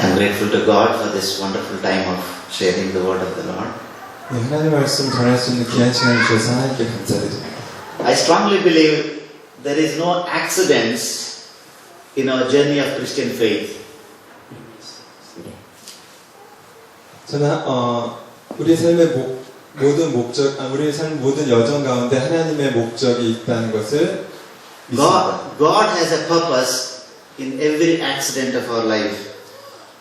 I'm grateful to God for this wonderful time of sharing the word of the Lord. 네, 하나님 말씀 전할 수 있는 귀한 시간을 주셔서 하나님께 감사드립니다. I strongly believe there is no accidents in our journey of Christian faith. 저는 우리 삶의 모든 목적, 우리 삶 모든 여정 가운데 하나님의 목적이 있다는 것을 믿습니다. God has a purpose in every accident of our life.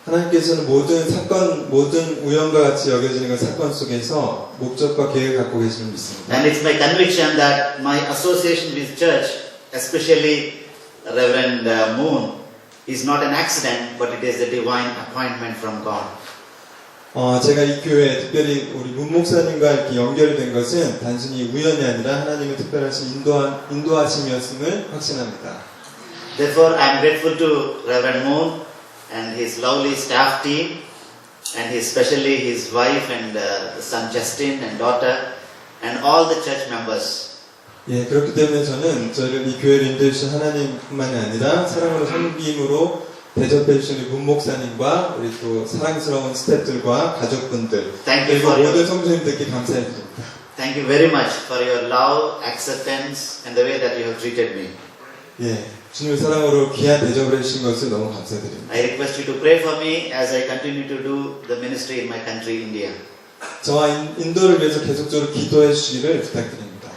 하나님께서는 모든 사건, 모든 우연과 같이 여겨지는 그 사건 속에서 목적과 계획을 갖고 계시는 믿습니다. And it's my conviction that my association with church, especially Reverend Moon, is not an accident, but it is a divine appointment from God. 제가 이 교회에 특별히 우리 문 목사님과 이렇게 연결된 것은 단순히 우연이 아니라 하나님의 특별하신 인도하심이었음을 확신합니다. Therefore, I am grateful to Reverend Moon and his lovely staff team, and especially his wife and son Justin and daughter, and all the church members. 예, 그렇기 때문에 저는 저를 이 교회를 인도해 주신 하나님뿐만이 아니라 사랑으로 섬김으로 대접해 주신 문 목사님과 우리 또 사랑스러운 스태프들과 가족분들 그리고 모든 성도님들께 감사드립니다. Thank you very much for your love, acceptance, and the way that you have treated me. 예, 주님의 사랑으로 귀한 대접을 해주신 것을 너무 감사드립니다. I request you to pray for me as I continue to do the ministry in my country, India. 저와 인도를 위해서 계속적으로 기도해 주시기를 부탁드립니다.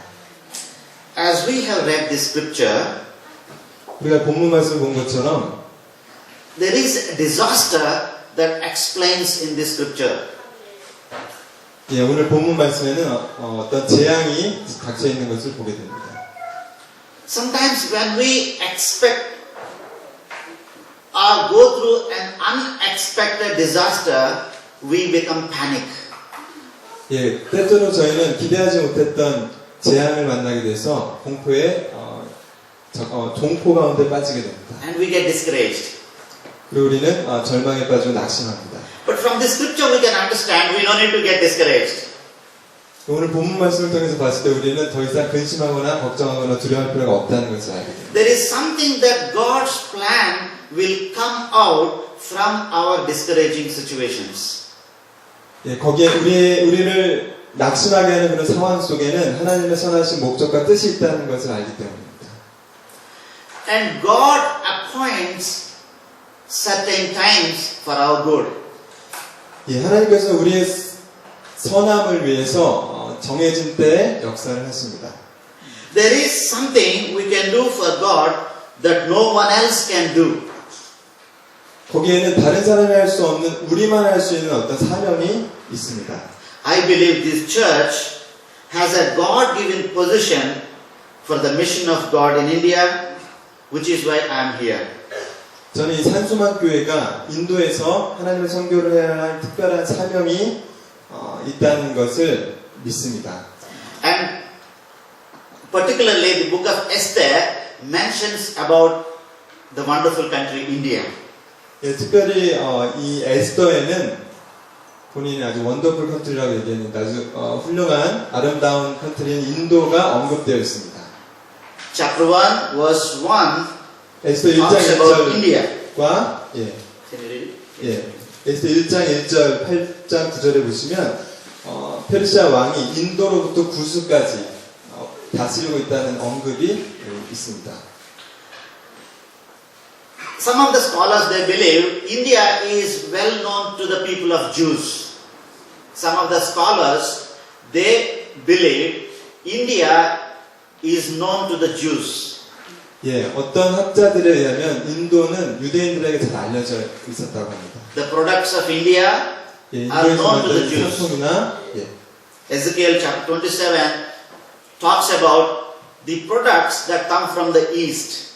As we have read this scripture, 우리가 본문 말씀을 본 것처럼 there is a disaster that explains in this scripture. 예, 오늘 본문 말씀에는 어떤 재앙이 닥쳐 있는 것을 보게 됩니다. Sometimes when we expect or go through an unexpected disaster, we become panic. 예, 때때로 저희는 기대하지 못했던 재앙을 만나게 돼서 공포에 종포 가운데 빠지게 됩니다. And we get discouraged. 그리고 우리는 절망에 빠지고 낙심합니다. But from this scripture we can understand we don't need to get discouraged. 오늘 본문 말씀을 통해서 봤을 때 우리는 더 이상 근심하거나 걱정하거나 두려워할 필요가 없다는 것을 알게 됩니다. There is something that God's plan will come out from our discouraging situations. 예, 거기에 우리를 낙심하게 하는 그런 상황 속에는 하나님의 선하신 목적과 뜻이 있다는 것을 알기 때문입니다. And God appoints certain times for our good. 예, 하나님께서 우리의 선함을 위해서 정해진 때에 역사를 하십니다. There is something we can do for God that no one else can do. 거기에는 다른 사람이 할 수 없는 우리만 할 수 있는 어떤 사명이 있습니다. I believe this church has a God-given position for the mission of God in India, which is why I am here. 저는 이 산수만 교회가 인도에서 하나님의 선교를 해야 할 특별한 사명이 있다는 것을 믿습니다. And particularly the book of Esther mentions about the wonderful country India. 예, 특별히 이 에스더에는 본인이 아주 원더풀 컨트리라고 얘기했는데 아주 훌륭한 아름다운 컨트리인 인도가 언급되어 있습니다. Chapter 1 verse 1 에스더 1장 talks about India. 1절과 에스더 1장 1절 8장 9절에 보시면 페르시아 왕이 인도로부터 구스까지 다스리고 있다는 언급이 있습니다. Some of the scholars they believe India is well known to the people of Jews. Some of the scholars they believe India is known to the Jews. 예, 어떤 학자들에 의하면 인도는 유대인들에게 잘 알려져 있었다고 합니다. The products of India 예, are 인도에서 known to the 만든 Jews. 상품이나 Ezekiel chapter 27 talks about the products that come from the east.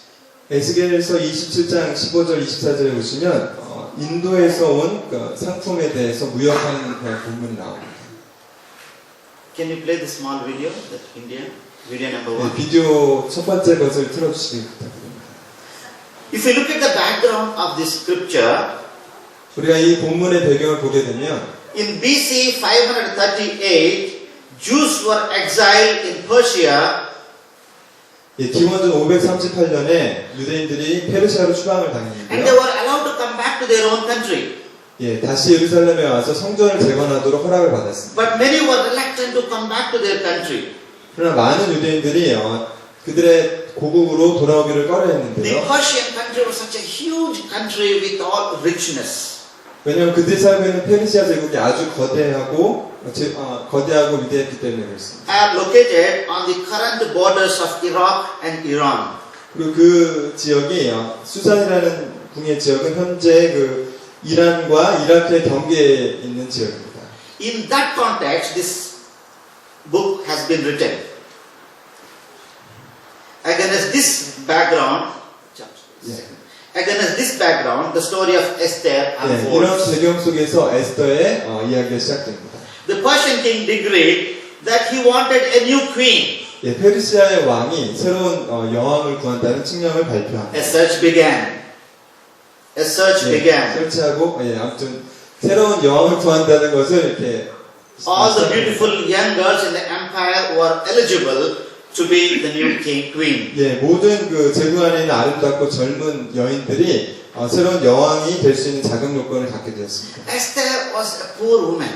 에스겔서 27장 15절 24절에 보시면 인도에서 온 그 상품에 대해서 무역하는 부분이 나옵니다. Can you play the small video that India? Video number 1. 예, 비디오 첫 번째 것을 틀어주시기 부탁드립니다. If you look at the background of this scripture, 우리가 이 본문의 배경을 보게 되면 in BC 538, Jews were exiled in Persia. 예, 기원전 538년에 유대인들이 페르시아로 추방을 And they 당했는데요. were allowed to come back to to their own country. 예, 다시 예루살렘에 와서 성전을 재건하도록 허락을 받았습니다. But many were reluctant to come back to their country. 그러나 많은 유대인들이 그들의 고국으로 돌아오기를 The 꺼려했는데요. Persian country was such a huge country with all richness. 왜냐하면 그들이 살고 있는 페르시아 제국이 아주 거대하고 위대했기 때문에 그렇습니다. Are located on the current borders of Iraq and Iran. 그리고 그 지역이 수산이라는 궁의 지역은 현재 그 이란과 이라크의 경계에 있는 지역입니다. In that context, this book has been written. Against this background, the story of Esther 네, 이런 unfolds. 배경 속에서 에스더의 이야기가 시작됩니다. The Persian king decreed that he wanted a new queen. 예, 페르시아의 왕이 새로운 여왕을 구한다는 칙령을 발표합니다. A search began. A search began. 설치하고 아무튼 새로운 여왕을 구한다는 것을 이렇게 All the beautiful young girls in the empire were eligible to be the new queen. 예, 모든 그 제국 안에 있는 아름답고 젊은 여인들이 새로운 여왕이 될 수 있는 자격 요건을 갖게 되었습니다. Esther was a poor woman.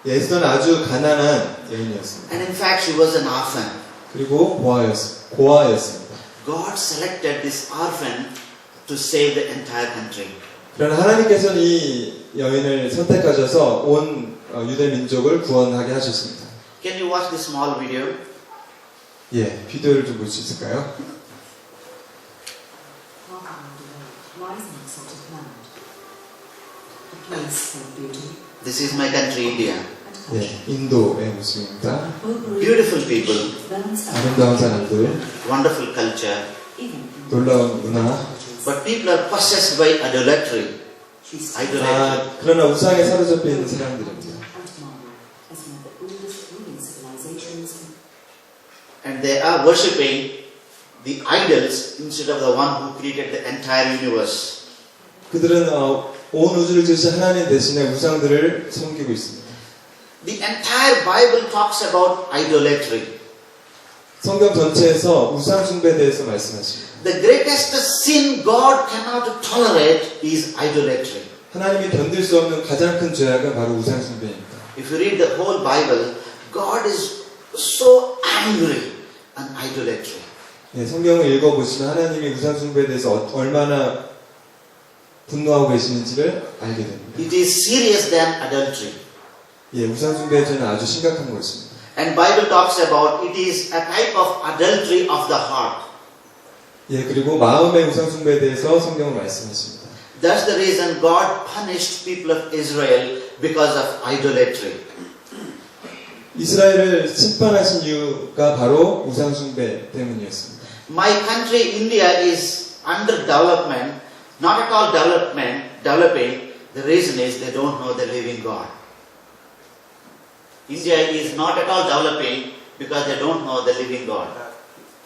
예, 에스더는 아주 가난한 여인이었습니다. And in fact, she was an orphan. 그리고 고아였습니다. God selected this orphan to save the entire country. 그러나 하나님께서는 이 여인을 선택하셔서 온 유대 민족을 구원하게 하셨습니다. Can you watch this small video? 예, 비디오를 좀 볼 수 있을까요? Rising sort of land. A place for beauty This is my country, India. and culture. 예, 인도의 모습입니다. Beautiful people, Burns out 아름다운 사람들, wonderful culture, even in 놀라운 문화. but people are possessed by idolatry. she's Idolatry. 그러나 우상에 사로잡혀 있는 사람들입니다. and marble as one of the oldest ruling civilizations. And they are worshipping the idols instead of the one who created the entire universe. 그들은 온 우주를 지으신 하나님 대신에 우상들을 섬기고 있습니다. The entire Bible talks about idolatry. 성경 전체에서 우상 숭배에 대해서 말씀하십니다. The greatest sin God cannot tolerate is idolatry. 하나님이 견딜 수 없는 가장 큰 죄악은 바로 우상 숭배입니다. If you read the whole Bible, God is so angry on idolatry. 예, 성경을 읽어보시면 하나님이 우상 숭배에 대해서 얼마나 분노하고 계시는지를 알게 됩니다. It is serious than adultery. 예, 우상 숭배의 죄는 아주 심각한 것입니다. And Bible talks about it is a type of adultery of the heart. 예, 그리고 마음의 우상 숭배에 대해서 성경은 말씀하십니다. That's the reason God punished people of Israel because of idolatry. 이스라엘을 심판하신 이유가 바로 우상 숭배 때문이었습니다. My country, India, is under development, not at all developing. The reason is they don't know the living God. India is not at all developing because they don't know the living God.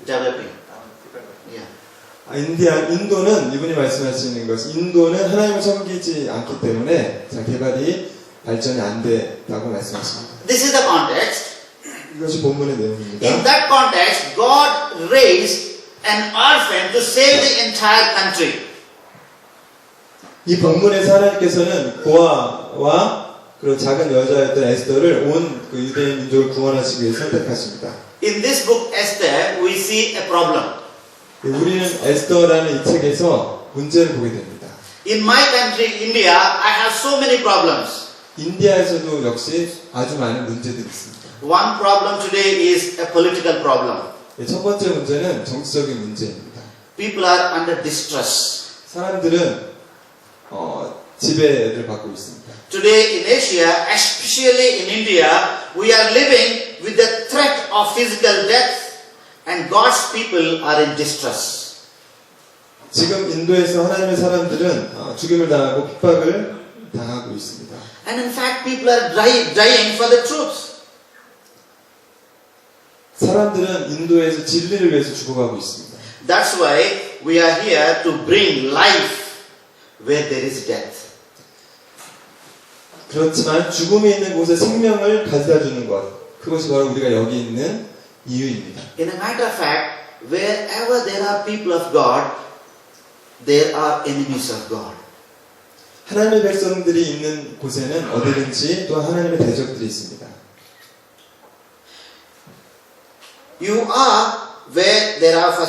Developing. Yeah. 인도는 이분이 말씀하시는 것은 인도는 하나님을 섬기지 않기 때문에 개발이 발전이 안 됐다고 말씀하십니다. This is the context. 이것이 본문의 내용입니다. In that context, God raised an orphan to save the entire country. 이 본문에서 하나님께서는 고아와 그리고 작은 여자였던 에스더를 온 그 유대인 민족을 구원하시기 위해 선택하십니다. In this book, Esther, we see a problem. 우리는 에스더라는 이 책에서 문제를 보게 됩니다. In my country, India, I have so many problems. 인디아에서도 역시 아주 많은 문제들이 있습니다. One problem today is a political problem. 첫 번째 문제는 정치적인 문제입니다. People are under distress. 사람들은 지배를 받고 있습니다. Today in Asia, especially in India, we are living with the threat of physical death and God's people are in distress. 지금 인도에서 하나님의 사람들은 죽임을 당하고 핍박을 당하고 있습니다. And in fact, people are dying for the truth. 사람들은 인도에서 진리를 위해서 죽어가고 있습니다. That's why we are here to bring life where there is death. 그렇지만 죽음이 있는 곳에 생명을 가져다 주는 것, 그것이 바로 우리가 여기 있는 이유입니다. In a matter of fact, wherever there are people of God, there are enemies of God. 하나님의 백성들이 있는 곳에는 어디든지 또 하나님의 대적들이 있습니다. You are where there are for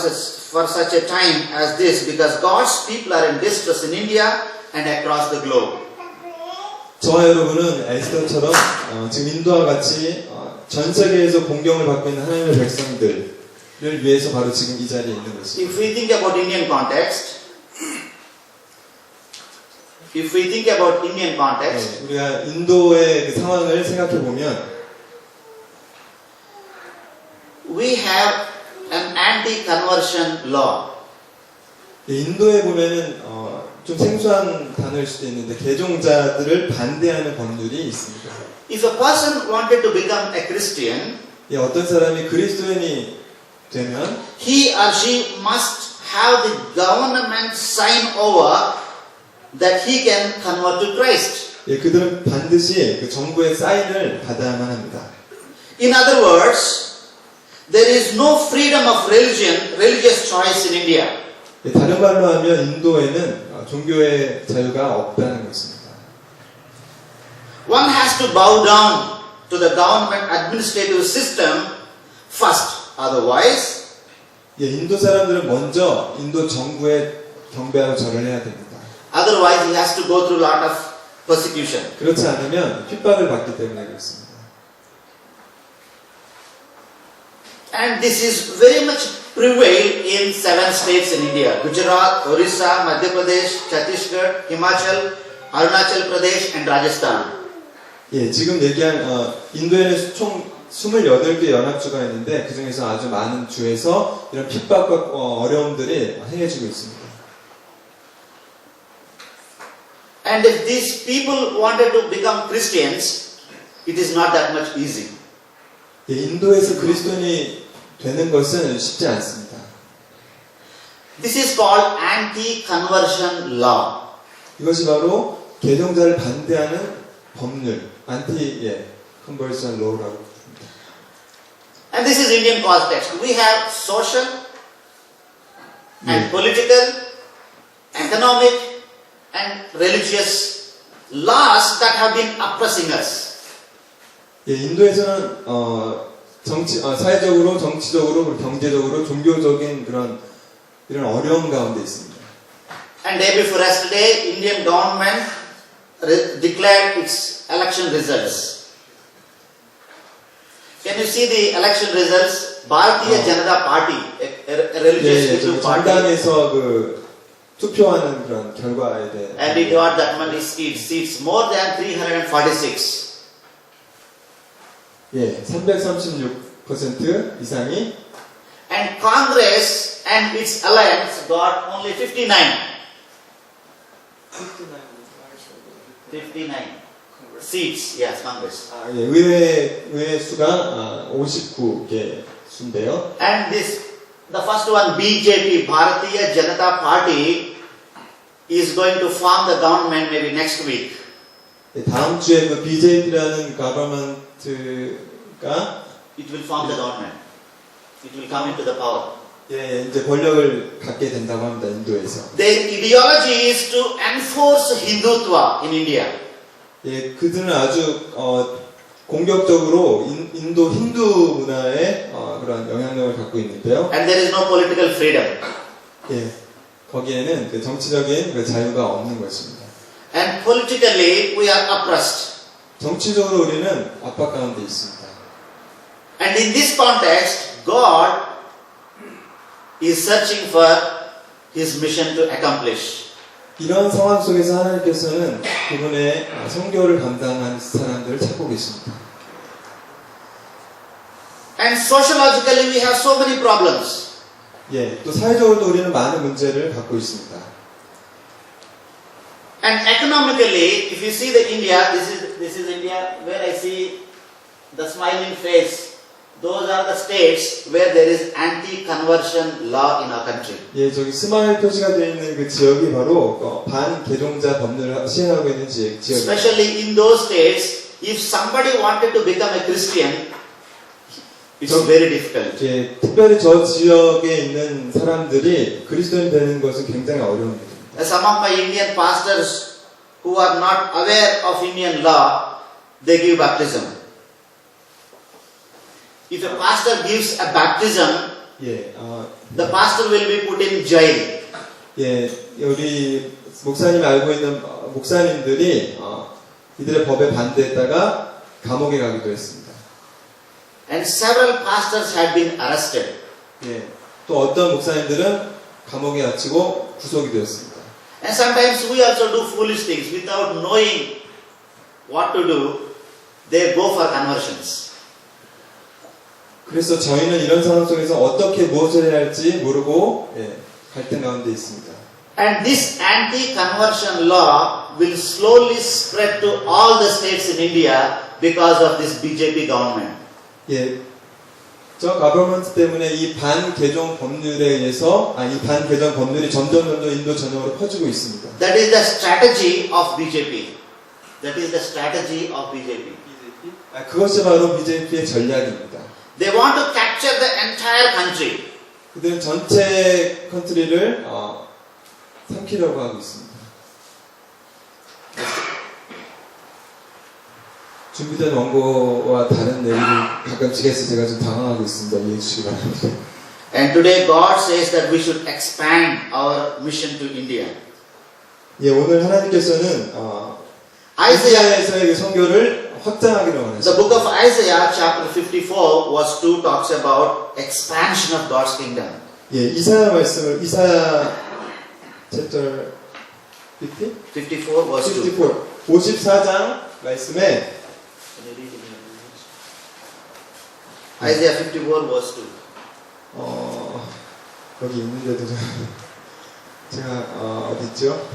such a time as this because God's people are in distress in India and across the globe. 저와 여러분은 에스더처럼 지금 인도와 같이 전 세계에서 공경을 받고 있는 하나님의 백성들을 위해서 바로 지금 이 자리에 있는 것입니다. If we think about Indian context, 우리가 인도의 그 상황을 생각해 보면 we have an anti-conversion law. 인도에 보면은 좀 생소한 단어일 수도 있는데 개종자들을 반대하는 법률이 있습니다. If a person wanted to become a Christian, 어떤 사람이 그리스도인이 되면 he or she must have the government sign over that he can convert to Christ. 그들은 반드시 그 정부의 사인을 받아야만 합니다. In other words, there is no freedom of religious choice in India. 다른 말로 하면 인도에는 종교의 자유가 없다는 것입니다. One has to bow down to the government administrative system first. Otherwise, 인도 사람들은 먼저 인도 정부에 경배하고 절을 해야 됩니다. otherwise he has to go through a lot of persecution. 그렇지 않으면 핍박을 받기 때문에 그렇습니다. And this is very much prevailed in 7 states in India: Gujarat, Orissa, Madhya Pradesh, Chhattisgarh, Himachal, Arunachal Pradesh, and Rajasthan. 지금 얘기한 인도에는 총 28개 연합주가 있는데 그 중에서 아주 많은 주에서 이런 핍박과 어려움들이 행해지고 있습니다. And if these people wanted to become Christians, it is not that much easy. 인도에서 그리스도인이 되는 것은 쉽지 않습니다. This is called anti-conversion law. 이것이 바로 개종자를 반대하는 법률, conversion law라고 합니다. And this is Indian context. We have social and political, economic and religious laws that have been oppressing us. 인도에서는 사회적으로, 정치적으로, 경제적으로, 종교적인 이런 어려움 가운데 있습니다. And day before yesterday, Indian government declared its election results. Can you see the election results? Bharatiya Janata Party, a religious Hindu party, 정당에서 그 투표하는 그런 결과에 대해 and it got that many seats, more than 346. 336% 이상이 And Congress and its alliance got only 59. 59 seats, yes, Congress. 의회 수가 59개 수인데요. And the first one, BJP, Bharatiya Janata Party, is going to form the government maybe next week. 다음 주에 그 BJP라는 government가 It will form the government. It will come into the power. 이제 권력을 갖게 된다고 합니다. 인도에서. Their ideology is to enforce Hindutva in India. 그들은 아주 공격적으로 인도 힌두 문화에 그런 영향력을 갖고 있는데요. And there is no political freedom. 거기에는 그 정치적인 그 자유가 없는 것입니다. And politically we are oppressed. 정치적으로 우리는 압박 가운데 있습니다. And in this context, God is searching for His mission to accomplish. 이런 상황 속에서 하나님께서는 그분의 선교를 감당한 사람들을 찾고 계십니다. And sociologically we have so many problems. 또 사회적으로도 우리는 많은 문제를 갖고 있습니다. And economically, if you see the India, this is India, where I see the smiling face. Those are the states where there is anti-conversion law in our country. 저기 스마일 표시가 되어 있는 그 지역이 바로 반개종자 법률을 시행하고 있는 지역입니다. Especially in those states, if somebody wanted to become a Christian, it's very difficult. 특별히 저 지역에 있는 사람들이 그리스도인 되는 것은 굉장히 어려운 일입니다. Some of my Indian pastors who are not aware of Indian law, they give baptism. If a pastor gives a baptism, 예, the pastor will be put in jail. 예, 우리 목사님이 알고 있는 목사님들이 이들의 법에 반대했다가 감옥에 가기도 했습니다. And several pastors had been arrested. 예, 또 어떤 목사님들은 감옥에 갇히고 구속이 되었습니다. And sometimes we also do foolish things without knowing what to do. They go for conversions. 그래서 저희는 이런 상황 속에서 어떻게 무엇을 해야 할지 모르고 갈등 가운데 있습니다. And this anti-conversion law will slowly spread to all the states in India because of this BJP government. 예, 저 가버먼트 때문에 이 반개정 법률에 의해서 이 반개정 법률이 점점 인도 전역으로 퍼지고 있습니다. That is the strategy of BJP. That is the strategy of BJP. 그것이 바로 BJP의 전략입니다. They want to capture the entire country. 그들은 전체 컨트리를 삼키려고 하고 있습니다. 준비된 원고와 다른 내용을 가끔씩 해서 제가 좀 당황하고 있습니다. 이해해 주시기 바랍니다. And today God says that we should expand our mission to India. 예, 오늘 하나님께서는 Isaiah, 이스라엘에서의 선교를 확장하기를 원하십니다. the book of Isaiah chapter 54 verse 2 talks about expansion of God's kingdom. 예, 이사야 chapter 50? 54 verse 2. 54장 말씀에 Isaiah 54 verse 2. 여기 있는데도 제가 어디 있죠?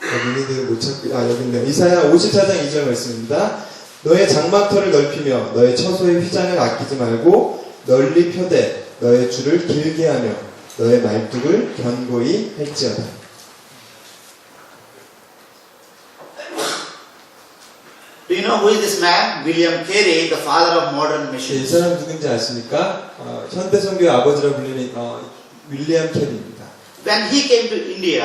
여기 있는데 못 찾고 여기 있네요. 이사야 54장 2절 말씀입니다. 너의 장막터를 넓히며 너의 처소의 휘장을 아끼지 말고 널리 펴되 너의 줄을 길게 하며 너의 말뚝을 견고히 할지어다. Do you know who is this man? William Carey, the father of modern 이 missions. 사람 누군지 아십니까? 현대 선교의 아버지라 불리는 윌리엄 캐리입니다. When he came to India,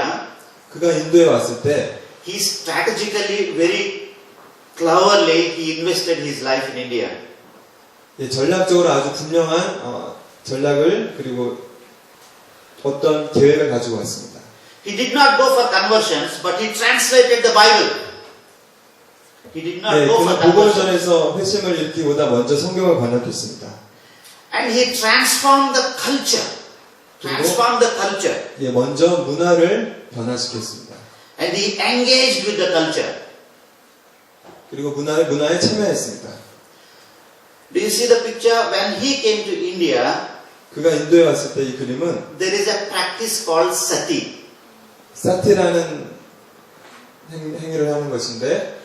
그가 인도에 왔을 때 he strategically, very cleverly, he invested his life in India. 전략적으로 아주 분명한 전략을 그리고 어떤 계획을 가지고 왔습니다. He did not go for conversions, but he translated the Bible. He did not go for 그는 복음을 conversions. 전해서 회심을 읽기보다 먼저 성경을 번역했습니다. And he transformed the culture. Transformed the culture. 예, 먼저 문화를 변화시켰습니다. And he engaged with the culture. 그리고 문화에 참여했습니다. Do you see the picture? When he came to India, 그가 인도에 왔을 때 이 그림은 there is a practice called sati. 사티라는 행위를 하는 것인데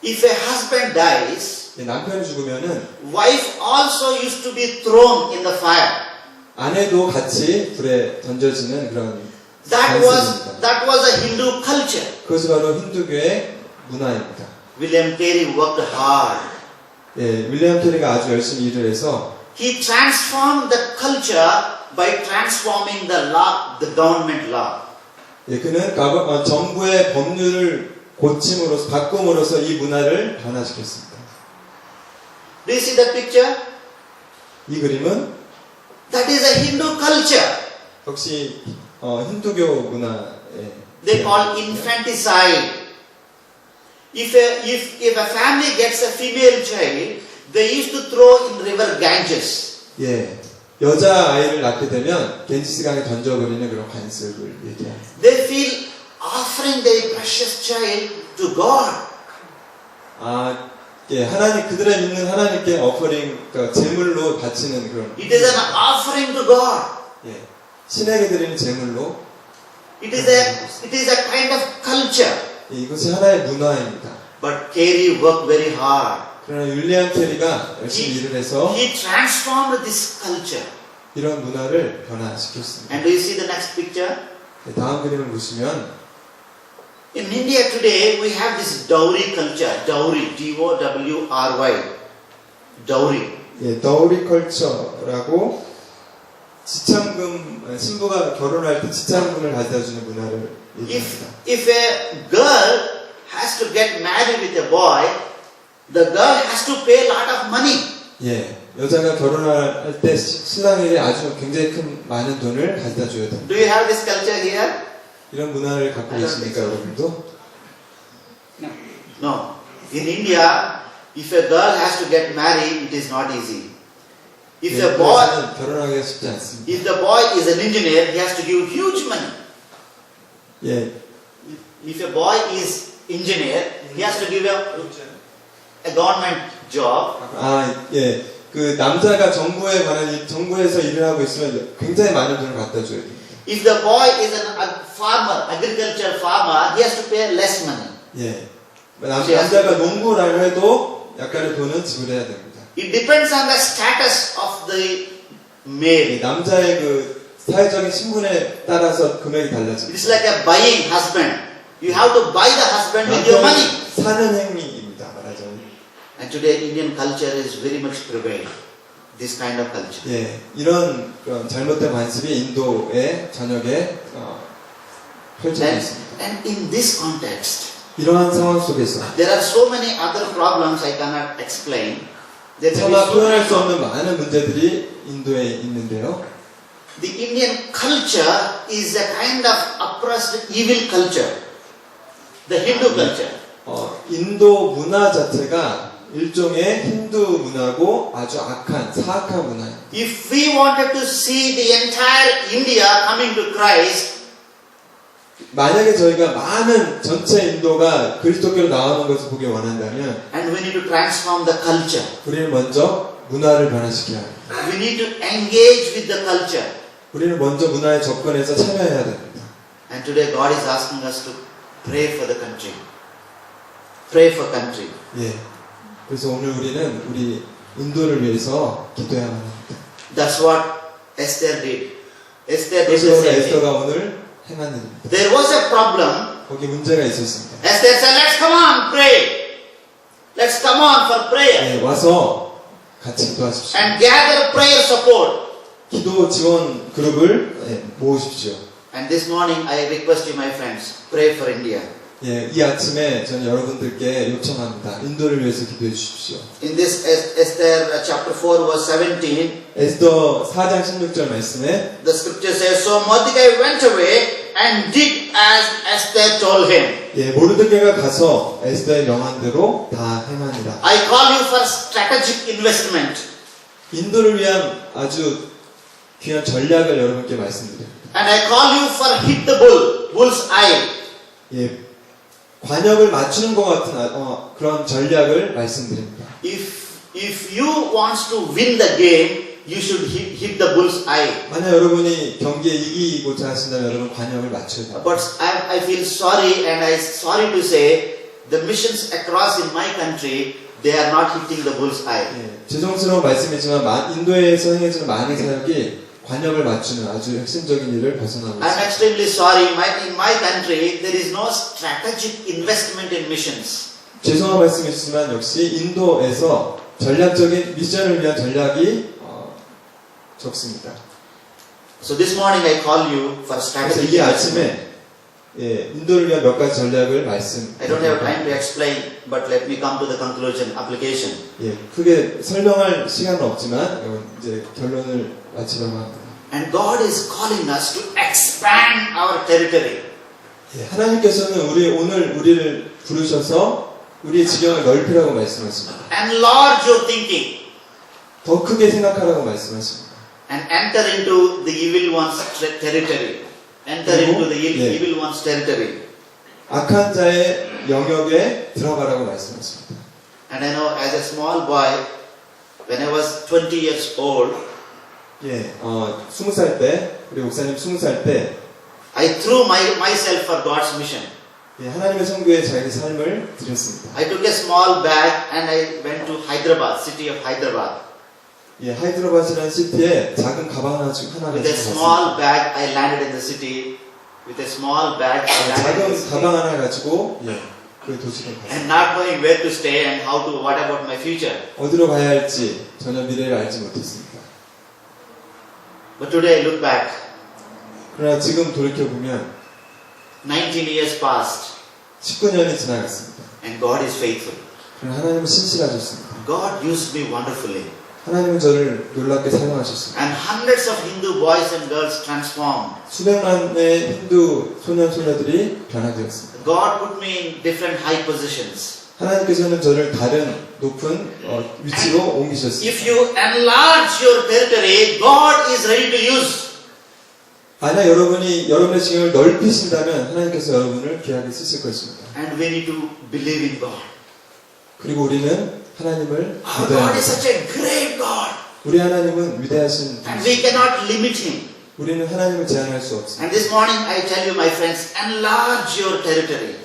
If a husband dies, 남편이 죽으면은 wife also used to be thrown in the fire. 아내도 같이 불에 던져지는 그런 That 관습입니다. was a Hindu culture. 그것이 바로 힌두교의 문화입니다. William Carey worked hard. 예, 윌리엄 캐리가 아주 열심히 일을 해서 He transformed the culture by transforming the law, the government law. 예, 그는 정부의 법률을 고침으로써 바꿈으로써 이 문화를 변화시켰습니다. Do you see that picture? 이 그림은 That is a Hindu culture. 역시 힌두교 문화의 They call infanticide. If a family gets a female child, they used to throw in river Ganges. 예, 여자 아이를 낳게 되면 겐지스강에 던져버리는 그런 관습을 얘기합니다. They feel offering their precious child to God. 예, 그들의 믿는 하나님께 어퍼링, 그러니까 제물로 바치는 그런. It is an offering to God. 예, 신에게 드리는 제물로. It is a kind of culture. 예, 이것이 하나의 문화입니다. But Carey worked very hard. 그러나 윌리엄 캐리가 열심히 일을 해서 He transformed this culture. 이런 문화를 변화시켰습니다. And do you see the next picture? 예, 다음 그림을 보시면 In India today, we have this dowry culture. Dowry, D-O-W-R-Y. Dowry. 예, 더우리 컬처라고 지참금 신부가 결혼할 때 지참금을 가져다 주는 문화를 얘기합니다. If a girl has to get married with a boy, the girl has to pay a lot of money. 예, 여자가 결혼할 때 신랑에게 아주 굉장히 큰 많은 돈을 가져다 줘야 됩니다. Do you have this culture here? 이런 문화를 갖고 계십니까, 여러분도? No. In India, if a girl has to get married, it is not easy. If 예, a boy, 여자는 결혼하기가 쉽지 않습니다. if the boy is an engineer, he has to give huge money. 예, If a boy is engineer, he has to give a government job. 예, 그 남자가 정부에서 일을 하고 있으면 굉장히 많은 돈을 갖다 줘야 됩니다. If the boy is a farmer, agricultural farmer, he has to pay less money. 예, 남자가 농부를 해도 약간의 돈은 지불해야 됩니다. It depends on the status of the 이 male. 남자의 그 사회적인 신분에 따라서 금액이 달라집니다. It's like a buying husband. You have to buy the husband with your money. 사는 행위입니다, 말하자면. And today Indian culture is very much prevailed. This kind of culture. 예, 이런 잘못된 관습이 인도의 전역에 펼쳐져 있습니다. And in this context, 이러한 상황 속에서 there are so many other problems I cannot explain. There may be 차마 so 표현할 many 수 없는 많은 문제들이 인도에 있는데요. The Indian culture is a kind of oppressed evil culture. The Hindu culture. 인도 문화 자체가 일종의 힌두 문화고 아주 악한 사악한 문화예요. If we wanted to see the entire India coming to Christ, 만약에 저희가 많은 전체 인도가 그리스도교로 나오는 것을 보기 원한다면 and we need to transform the culture. 우리는 먼저 문화를 변화시켜야 합니다. We need to engage with the culture. 우리는 먼저 문화에 접근해서 참여해야 됩니다. And today God is asking us to pray for the country. Pray for country. 예. 그래서 오늘 우리는 우리 인도를 위해서 기도해야만 합니다. That's what Esther did. Esther did 그래서 the 오늘 same thing. 에스더가 오늘 행한 일입니다. There was a problem. 거기 문제가 있었습니다. Esther said, let's come on, pray. Let's come on for prayer. 예, 와서 같이 기도하십시오. And gather prayer support. 기도 지원 그룹을 모으십시오. And this morning I request you, my friends, pray for India. 예, 이 아침에 저는 여러분들께 요청합니다. 인도를 위해서 기도해 주십시오. In this Esther chapter 4 verse 17, 에스더 4장 16절 말씀에 the scripture says, so Mordecai went away and did as Esther told him. 예, 모르드게가 가서 에스더의 명한대로 다 행하니라. I call you for strategic investment. 인도를 위한 아주 귀한 전략을 여러분께 말씀드립니다. And I call you for hit the bull's eye. 예, 관역을 맞추는 것 같은 그런 전략을 말씀드립니다. If you want to win the game, you should hit the bull's eye. 만약 여러분이 경기에 이기고자 하신다면 여러분 관역을 맞춰야 됩니다. But I feel sorry, and I sorry to say, the missions across in my country, they are not hitting the bull's eye. 예, 죄송스러운 말씀이지만 인도에서 행해지는 많은 사역이 관역을 맞추는 아주 핵심적인 일을 벗어나고 I'm 있습니다. extremely sorry. In my country, there is no strategic investment in missions. 죄송한 말씀이지만 역시 인도에서 전략적인 미션을 위한 전략이 적습니다. So this morning I call you for 그래서 strategic 이 investment. 아침에 인도를 위한 몇 가지 전략을 I don't have 말씀드립니다. time to explain, but let me come to the conclusion, application. 예, 크게 설명할 시간은 없지만 이제 결론을 마치려고 합니다. And God is calling us to expand our territory. 예, 하나님께서는 오늘 우리를 부르셔서 우리의 지경을 넓히라고 말씀하십니다. Enlarge your thinking 더 크게 생각하라고 말씀하십니다. and enter into the evil one's territory. Enter into the 네. evil one's territory. 악한 자의 영역에 들어가라고 말씀하십니다. And I know as a small boy, when I was 20 years old, 예, 20살 때, 우리 목사님 20살 때, I threw myself for God's mission. 예, 하나님의 선교에 자기 삶을 드렸습니다. I took a small bag and I went to Hyderabad, city of Hyderabad. 예, 하이드라바드라는 시티에 작은 가방 하나 가지고 With a small bag, I landed in the city. With a small bag, I landed in the 작은 city. 가방 하나 가지고 그 도시로 갔습니다. And not knowing where to stay and what about my future. 어디로 가야 할지 전혀 미래를 알지 못했습니다. But today I look back, 그러나 지금 돌이켜보면 19 years passed, 19년이 지나갔습니다. and God is faithful. 그러나 하나님은 신실하셨습니다. God used me wonderfully. 하나님은 저를 놀랍게 사용하셨습니다. And hundreds of Hindu boys and girls transformed. 수백만의 힌두 소년 소녀들이 변화되었습니다. God put me in different high positions. 하나님께서는 저를 다른 높은 위치로 옮기셨습니다. If you enlarge your territory, God is ready to use. 만약 여러분이 여러분의 지경을 넓히신다면 하나님께서 여러분을 귀하게 쓰실 것입니다. And we need to believe in God. 그리고 우리는 하나님을 Our God 믿어야 is 합니다. such a great God. 우리 하나님은 위대하신 And we 분이십니다. cannot limit Him. 우리는 하나님을 제한할 수 없습니다. And this morning I tell you, my friends, enlarge your territory.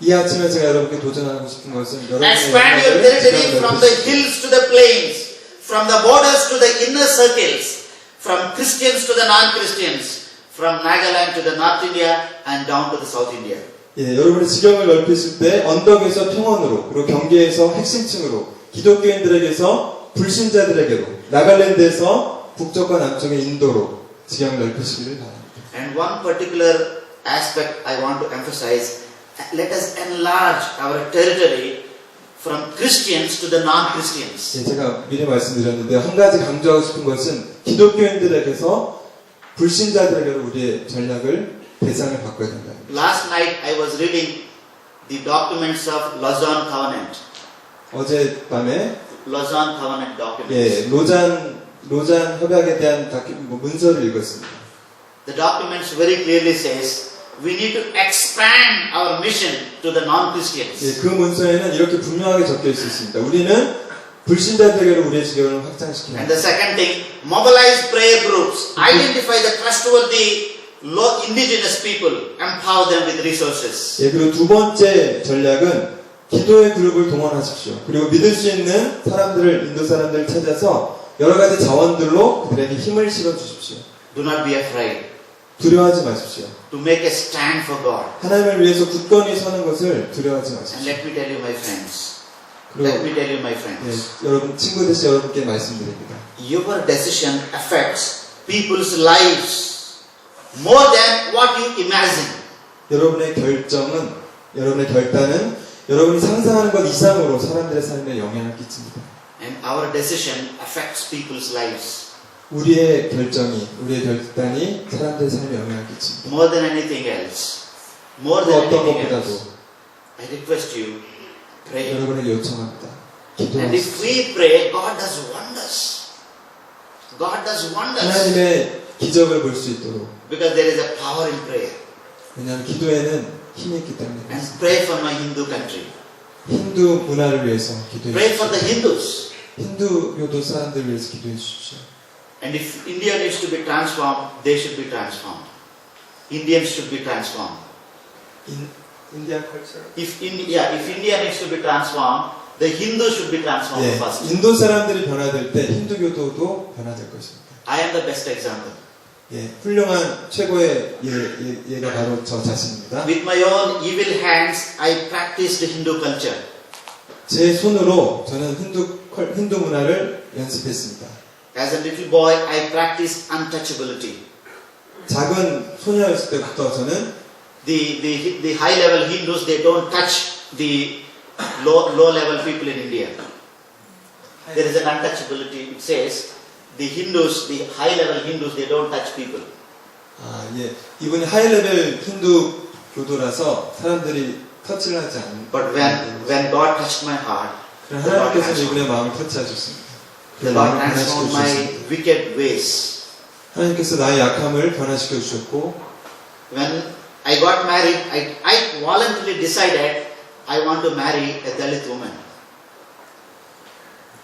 이 아침에 제가 여러분께 도전하고 싶은 것은 여러분의 Expand your territory from the hills to the plains, from the borders to the inner circles, from Christians to the non-Christians, from Nagaland to the North India and down to the South India. 예, 여러분의 지경을 넓히실 때 언덕에서 평원으로 그리고 경계에서 핵심층으로 기독교인들에게서 불신자들에게로 나갈랜드에서 북쪽과 남쪽의 인도로 지경을 넓히시기를 바랍니다. And one particular aspect I want to emphasize, let us enlarge our territory from Christians to the non-Christians. 예, 제가 미리 말씀드렸는데 한 가지 강조하고 싶은 것은 기독교인들에게서 불신자들에게로 우리의 전략을 대상을 바꿔야 된다. Last night I was reading the documents of Lausanne Covenant. 어젯밤에 Lausanne Covenant documents. 예, 로잔 협약에 대한 문서를 읽었습니다. The documents very clearly says we need to expand our mission to the non-Christians. 예, 그 문서에는 이렇게 분명하게 적혀 있었습니다. 우리는 불신자들에게로 우리의 지경을 확장시켜야 And 합니다. the second thing, mobilize prayer groups, identify the trustworthy indigenous people, empower them with resources. 예, 그리고 두 번째 전략은 기도의 그룹을 동원하십시오. 그리고 믿을 수 있는 사람들을, 인도 사람들을 찾아서 여러 가지 자원들로 그들에게 힘을 실어 주십시오. Do not be afraid 두려워하지 마십시오. to make a stand for God. 하나님을 위해서 굳건히 서는 것을 두려워하지 And 마십시오. let me tell you, my friends. 그리고 Let me tell you, my friends. 예, 여러분 친구 되시 여러분께 말씀드립니다. Your decision affects people's lives more than what you imagine. 여러분의 결정은, 여러분의 결단은 여러분이 상상하는 것 이상으로 사람들의 삶에 영향을 끼칩니다. And our decision affects people's lives 우리의 결정이, 우리의 결단이 사람들의 삶에 영향을 끼칩니다. more than anything else. More 그 than 어떤 anything 것보다도 else. I request you, pray. 여러분에게 요청합니다. And if 기도하십시오. we pray, God does wonders. God does wonders. 하나님의 기적을 볼 수 있도록. Because there is a power in prayer. 왜냐하면 기도에는 힘이 있기 때문에. And pray for my Hindu country. 힌두 문화를 위해서 기도해 Pray for the 주십시오. Hindus. 힌두교도 사람들을 위해서 기도해 주십시오. And if India needs to be transformed, they should be transformed. Indians should be transformed. 인디안 컬처. If India needs to be transformed, the Hindus should be transformed 예, first. 인도 사람들이 변화될 때 힌두교도도 변화될 것입니다. I am the best example. 예, 훌륭한 최고의 예가 바로 저 자신입니다. With my own evil hands, I practiced Hindu culture. 제 손으로 저는 힌두 문화를 연습했습니다. As a little boy, I practiced untouchability. 작은 소녀였을 때부터 저는 The high level Hindus, they don't touch the low level people in India. There is an untouchability. It says the Hindus, the high level Hindus, they don't touch people. 아, 예. 이분이 하이레벨 힌두 교도라서 사람들이 터치를 하지 않는. But when God touched my heart, the Lord 하나님께서 transformed, 이분의 마음을 터치하셨습니다. 그 the Lord 마음을 transformed 변화시켜 my 주셨습니다. wicked ways. 하나님께서 나의 약함을 변화시켜 주셨고, When I got married, I voluntarily decided I want to marry a Dalit woman.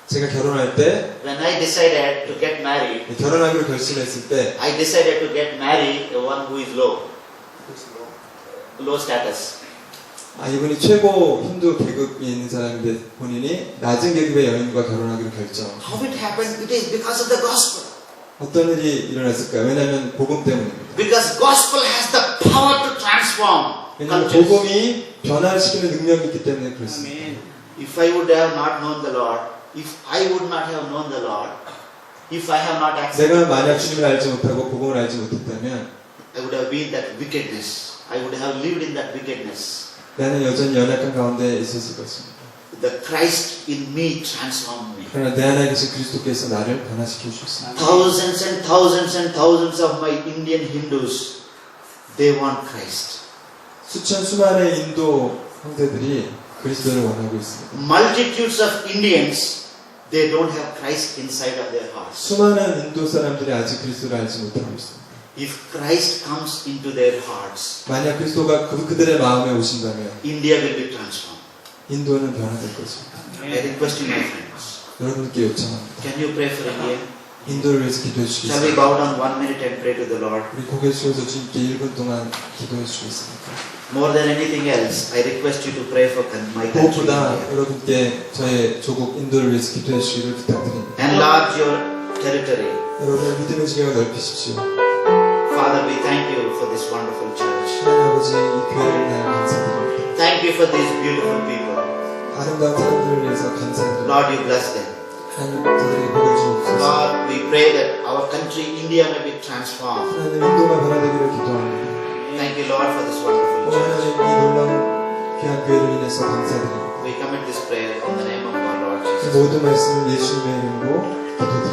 제가 결혼할 때, When I decided to get married, 결혼하기로 결심했을 때, I decided to get married the one who is low status. 아, 이분이 최고 힌두 계급에 있는 사람인데 본인이 낮은 계급의 여인과 결혼하기로 결정. How it happened? It is because of the gospel. 어떤 일이 일어났을까요? 왜냐하면 복음 때문입니다. Because gospel has the power to transform 왜냐하면 cultures. 복음이 변화시키는 능력이 있기 때문에 그렇습니다. If I would have not known the Lord, if I would not have known the Lord, If I have not accepted 내가 만약 Christ, 주님을 알지 못하고 복음을 알지 못했다면 I would have been that wickedness. I would have lived in that wickedness. 나는 여전히 연약한 가운데 있었을 것입니다. The Christ in me transformed me. 그러나 내 안에 계신 그리스도께서 나를 변화시켜 주셨습니다. Thousands and thousands and thousands of my Indian Hindus, they want Christ. 수많은 인도 형제들이 그리스도를 원하고 있습니다. Multitudes of Indians, they don't have Christ inside of their hearts. 수많은 인도 사람들이 아직 그리스도를 알지 못하고 있습니다. If Christ comes into their hearts, 만약 그리스도가 그들의 마음에 오신다면 India will be transformed. 인도는 변화될 것입니다. I request you, my friends, 여러분께 요청합니다. can you pray for India? 인도를 위해서 기도해 Shall we 주시겠습니까? bow down 1 minute and pray to the Lord? 우리 고개 숙여서 주님께 1분 동안 기도해 주시겠습니까? More than anything else, I request you to pray for my country, 무엇보다 India. 여러분께 저의 조국 인도를 위해서 기도해 주시기를 부탁드립니다. Enlarge your territory. 여러분의 믿음의 지경을 넓히십시오. Father, we thank you for this wonderful church. 하나님 아버지, 이 교회를 위하여 감사드립니다. Thank you for these beautiful people. 아름다운 사람들을 위해서 감사드립니다. Lord, you bless them. 하나님, 그들에게 복을 주옵소서. Lord, we pray that our country, India, may be transformed. 하나님, 인도가 변화되기를 기도합니다. Thank you, Lord, for this wonderful 오 하나님, church. 이 놀라운 귀한 교회를 인해서 감사드립니다. We commit this prayer in the name of our Lord 이 Jesus. 모든 말씀을 예수님의 이름으로 기도드립니다.